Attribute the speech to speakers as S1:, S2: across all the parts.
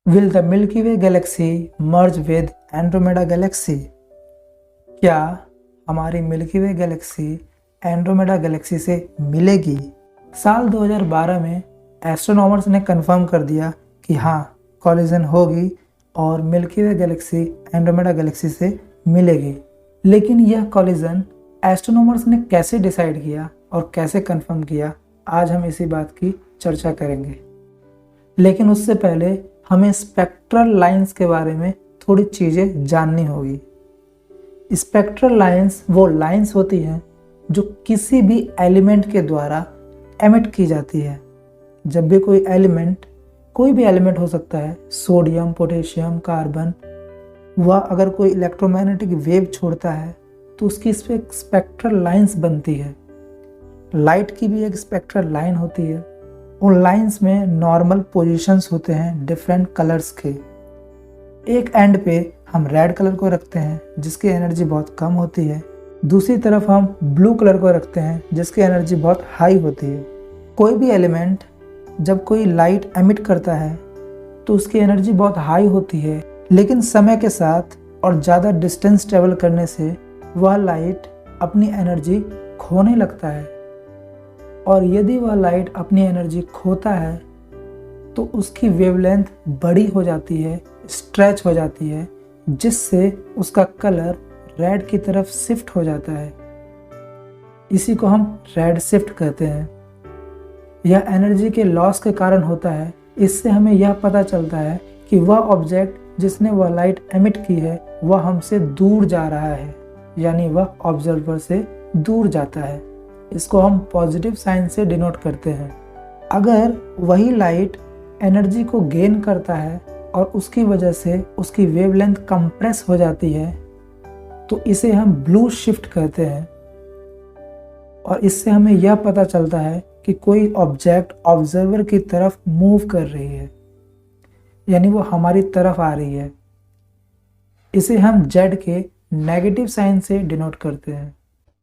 S1: Will the Milky Way galaxy merge with Andromeda galaxy? क्या हमारी milky वे Galaxy Andromeda Galaxy से मिलेगी? साल 2012 में एस्ट्रोनॉमर्स ने कंफर्म कर दिया कि हाँ, कॉलिजन होगी और मिल्की वे गैलेक्सी एंड्रोमेडा गैलेक्सी से मिलेगी। लेकिन यह कॉलिजन एस्ट्रोनॉमर्स ने कैसे डिसाइड किया और कैसे कंफर्म किया, आज हम इसी बात की चर्चा करेंगे। लेकिन उससे पहले हमें स्पेक्ट्रल लाइंस के बारे में थोड़ी चीज़ें जाननी होगी। स्पेक्ट्रल लाइंस वो लाइंस होती हैं जो किसी भी एलिमेंट के द्वारा एमिट की जाती है। जब भी कोई भी एलिमेंट हो सकता है, सोडियम, पोटेशियम, कार्बन, वह अगर कोई इलेक्ट्रोमैग्नेटिक वेव छोड़ता है तो उसकी इस पर एक स्पेक्ट्रल लाइंस बनती है। लाइट की भी एक स्पेक्ट्रल लाइन होती है। उन लाइंस में नॉर्मल पोजीशंस होते हैं डिफरेंट कलर्स के। एक एंड पे हम रेड कलर को रखते हैं जिसकी एनर्जी बहुत कम होती है, दूसरी तरफ हम ब्लू कलर को रखते हैं जिसकी एनर्जी बहुत हाई होती है। कोई भी एलिमेंट जब कोई लाइट एमिट करता है तो उसकी एनर्जी बहुत हाई होती है, लेकिन समय के साथ और ज़्यादा डिस्टेंस ट्रेवल करने से वह लाइट अपनी एनर्जी खोने लगता है। और यदि वह लाइट अपनी एनर्जी खोता है तो उसकी वेवलेंथ बड़ी हो जाती है, स्ट्रेच हो जाती है, जिससे उसका कलर रेड की तरफ शिफ्ट हो जाता है। इसी को हम रेड शिफ्ट कहते हैं। यह एनर्जी के लॉस के कारण होता है। इससे हमें यह पता चलता है कि वह ऑब्जेक्ट जिसने वह लाइट एमिट की है वह हमसे दूर जा रहा है, यानी वह ऑब्जर्वर से दूर जाता है। इसको हम पॉजिटिव साइन से डिनोट करते हैं। अगर वही लाइट एनर्जी को गेन करता है और उसकी वजह से उसकी वेवलेंथ कंप्रेस हो जाती है तो इसे हम ब्लू शिफ्ट कहते हैं। और इससे हमें यह पता चलता है कि कोई ऑब्जेक्ट ऑब्जर्वर की तरफ मूव कर रही है, यानी वो हमारी तरफ आ रही है। इसे हम जेड के नेगेटिव साइन से डिनोट करते हैं।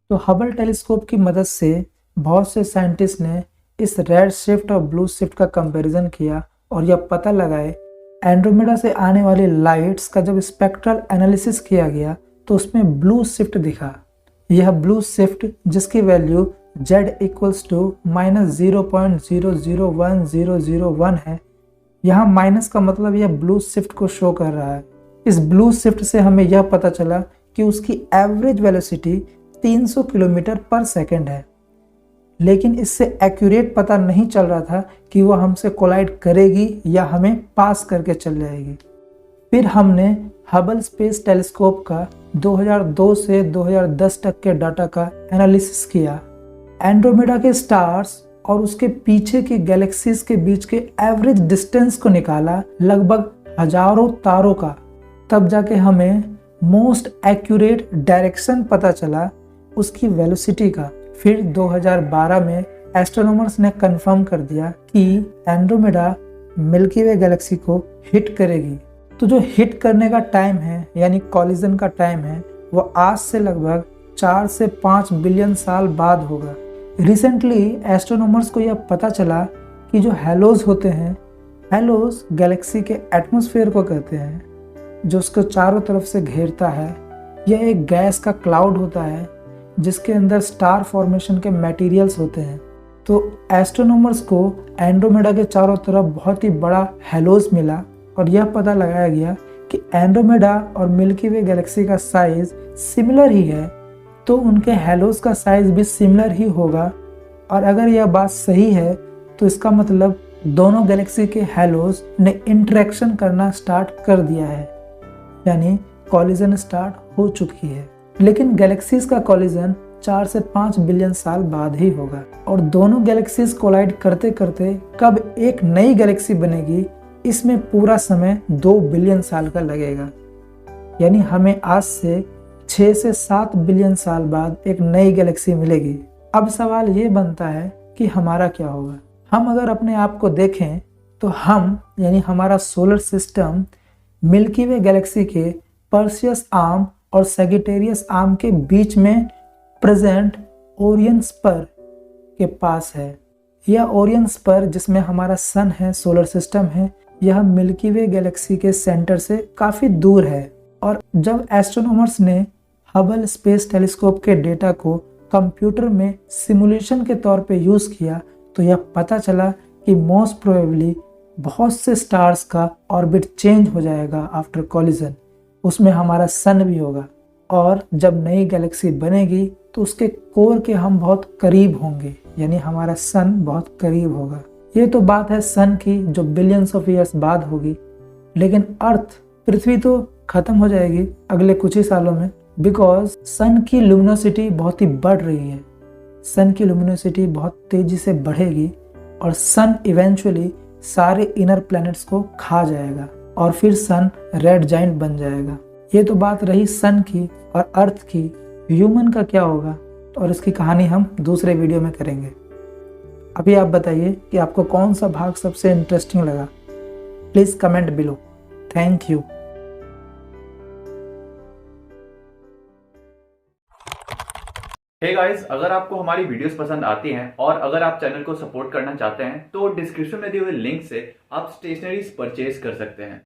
S1: तो हबल टेलीस्कोप की मदद से बहुत से साइंटिस्ट ने इस रेड शिफ्ट और ब्लू शिफ्ट का कंपैरिजन किया और यह पता लगाए एंड्रोमेडा से आने वाली लाइट्स का जब स्पेक्ट्रल एनालिसिस किया गया तो उसमें ब्लू शिफ्ट दिखा। यह ब्लू शिफ्ट जिसकी वैल्यू z इक्वल्स टू -0.001001 है। यहाँ माइनस का मतलब यह ब्लू शिफ्ट को शो कर रहा है। इस ब्लू शिफ्ट से हमें यह पता चला कि उसकी एवरेज वेलोसिटी 300 किलोमीटर पर सेकेंड है। लेकिन इससे एक्यूरेट पता नहीं चल रहा था कि वह हमसे कोलाइड करेगी या हमें पास करके चल जाएगी। फिर हमने हबल स्पेस टेलीस्कोप का 2002 से 2010 तक के डाटा का एनालिसिस किया। एंड्रोमेडा के स्टार्स और उसके पीछे की गैलेक्सीज के बीच के एवरेज डिस्टेंस को निकाला, लगभग हजारों तारों का। तब जाके हमें मोस्ट एक्यूरेट डायरेक्शन पता चला उसकी वेलोसिटी का। फिर 2012 में एस्ट्रोनॉमर्स ने कंफर्म कर दिया कि एंड्रोमेडा मिल्की वे गैलेक्सी को हिट करेगी। तो जो हिट करने का टाइम है, यानी कॉलिजन का टाइम है, वो आज से लगभग 4 से 5 बिलियन साल बाद होगा। रिसेंटली एस्ट्रोनॉमर्स को यह पता चला कि जो हेलोज होते हैं, हेलोज गैलेक्सी के एटमॉस्फेयर को कहते हैं, जो उसको चारों तरफ से घेरता है। यह एक गैस का क्लाउड होता है जिसके अंदर स्टार फॉर्मेशन के मटेरियल्स होते हैं। तो एस्ट्रोनॉमर्स को एंड्रोमेडा के चारों तरफ बहुत ही बड़ा हेलोज मिला और यह पता लगाया गया कि एंड्रोमेडा और मिल्की वे गैलेक्सी का साइज सिमिलर ही है, तो उनके हेलोज का साइज भी सिमिलर ही होगा। और अगर यह बात सही है तो इसका मतलब दोनों गैलेक्सी के हेलोज ने इंटरेक्शन करना स्टार्ट कर दिया है, यानी कॉलिजन स्टार्ट हो चुकी है। लेकिन गैलेक्सीज का कॉलिजन 4 से 5 बिलियन साल बाद ही होगा। और दोनों गैलेक्सीज कोलाइड करते करते कब एक नई गैलेक्सी बनेगी, इसमें पूरा समय 2 बिलियन साल का लगेगा। यानी हमें आज से 6 से 7 बिलियन साल बाद एक नई गैलेक्सी मिलेगी। अब सवाल ये बनता है कि हमारा क्या होगा। हम अगर अपने आप को देखें तो हम, यानी हमारा सोलर सिस्टम, मिल्की वे गैलेक्सी के पर्सियस आर्म और सैजिटेरियस आर्म के बीच में प्रेजेंट ओरियन स्पर के पास है। यह ओरियन स्पर जिसमें हमारा सन है, सोलर सिस्टम है, यह मिल्की वे गैलेक्सी के सेंटर से काफ़ी दूर है और जब एस्ट्रोनॉमर्स ने हबल स्पेस टेलीस्कोप के डेटा को कंप्यूटर में सिमुलेशन के तौर पे यूज़ किया तो यह पता चला कि मोस्ट प्रोबेबली बहुत से स्टार्स का ऑर्बिट चेंज हो जाएगा आफ्टर कॉलिजन। उसमें हमारा सन भी होगा और जब नई गैलेक्सी बनेगी तो उसके कोर के हम बहुत करीब होंगे, यानी हमारा सन बहुत करीब होगा। ये तो बात है सन की जो बिलियंस ऑफ ईयर्स बाद होगी, लेकिन अर्थ पृथ्वी तो खत्म हो जाएगी अगले कुछ ही सालों में, बिकॉज सन की लुमिनोसिटी बहुत ही बढ़ रही है। सन की लुमिनोसिटी बहुत तेजी से बढ़ेगी और सन इवेंचुअली सारे इनर प्लैनेट्स को खा जाएगा और फिर सन रेड जाइंट बन जाएगा। ये तो बात रही सन की और अर्थ की। ह्यूमन का क्या होगा और इसकी कहानी हम दूसरे वीडियो में करेंगे। अभी आप बताइए कि आपको कौन सा भाग सबसे इंटरेस्टिंग लगा। Please comment below. Thank you.
S2: Hey guys, अगर आपको हमारी वीडियोस पसंद आती हैं और अगर आप चैनल को सपोर्ट करना चाहते हैं तो डिस्क्रिप्शन में दिए हुए लिंक से आप स्टेशनरीज परचेज कर सकते हैं।